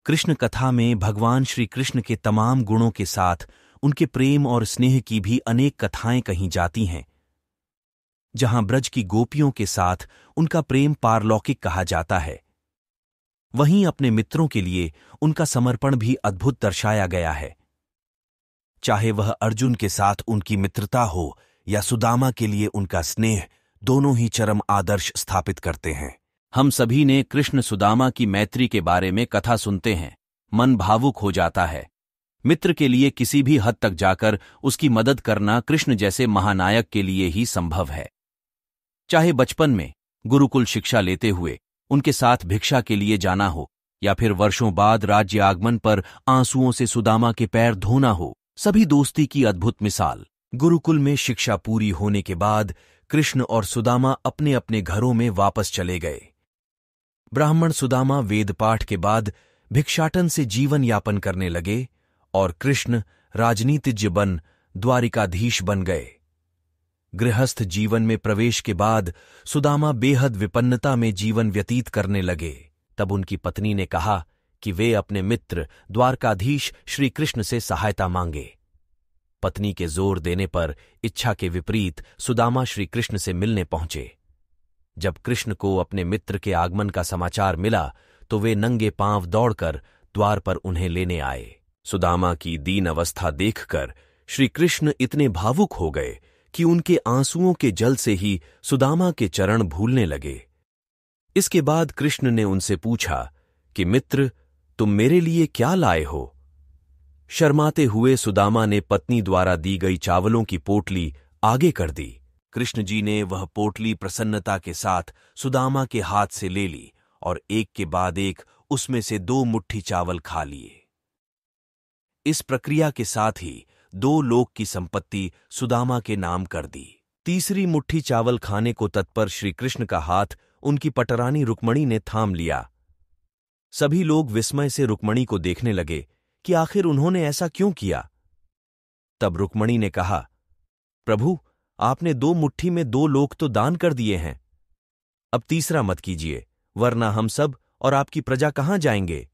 कृष्ण कथा में भगवान श्री कृष्ण के तमाम गुणों के साथ उनके प्रेम और स्नेह की भी अनेक कथाएं कही जाती हैं। जहां ब्रज की गोपियों के साथ उनका प्रेम पारलौकिक कहा जाता है, वहीं अपने मित्रों के लिए उनका समर्पण भी अद्भुत दर्शाया गया है। चाहे वह अर्जुन के साथ उनकी मित्रता हो या सुदामा के लिए उनका स्नेह, दोनों ही चरम आदर्श स्थापित करते हैं। हम सभी ने कृष्ण सुदामा की मैत्री के बारे में कथा सुनते हैं, मन भावुक हो जाता है। मित्र के लिए किसी भी हद तक जाकर उसकी मदद करना कृष्ण जैसे महानायक के लिए ही संभव है। चाहे बचपन में गुरुकुल शिक्षा लेते हुए उनके साथ भिक्षा के लिए जाना हो, या फिर वर्षों बाद राज्य आगमन पर आंसुओं से सुदामा के पैर धोना हो, सभी दोस्ती की अद्भुत मिसाल। गुरुकुल में शिक्षा पूरी होने के बाद कृष्ण और सुदामा अपने अपने घरों में वापस चले गए। ब्राह्मण सुदामा वेदपाठ के बाद भिक्षाटन से जीवन यापन करने लगे और कृष्ण राजनीतिज्ञ बन द्वारिकाधीश बन गए। गृहस्थ जीवन में प्रवेश के बाद सुदामा बेहद विपन्नता में जीवन व्यतीत करने लगे। तब उनकी पत्नी ने कहा कि वे अपने मित्र द्वारकाधीश श्री कृष्ण से सहायता मांगे। पत्नी के जोर देने पर इच्छा के विपरीत सुदामा श्री कृष्ण से मिलने पहुंचे। जब कृष्ण को अपने मित्र के आगमन का समाचार मिला तो वे नंगे पांव दौड़कर द्वार पर उन्हें लेने आए। सुदामा की दीन अवस्था देखकर श्री कृष्ण इतने भावुक हो गए कि उनके आंसुओं के जल से ही सुदामा के चरण भूलने लगे। इसके बाद कृष्ण ने उनसे पूछा कि मित्र, तुम मेरे लिए क्या लाए हो? शर्माते हुए सुदामा ने पत्नी द्वारा दी गई चावलों की पोटली आगे कर दी। कृष्ण जी ने वह पोटली प्रसन्नता के साथ सुदामा के हाथ से ले ली और एक के बाद एक उसमें से 2 मुट्ठी चावल खा लिए। इस प्रक्रिया के साथ ही 2 लोक की संपत्ति सुदामा के नाम कर दी। तीसरी मुट्ठी चावल खाने को तत्पर श्री कृष्ण का हाथ उनकी पटरानी रुक्मणी ने थाम लिया। सभी लोग विस्मय से रुक्मणी को देखने लगे कि आखिर उन्होंने ऐसा क्यों किया। तब रुक्मणी ने कहा, प्रभु, आपने 2 मुट्ठी में 2 लोक तो दान कर दिए हैं। अब तीसरा मत कीजिए, वरना हम सब और आपकी प्रजा कहां जाएंगे।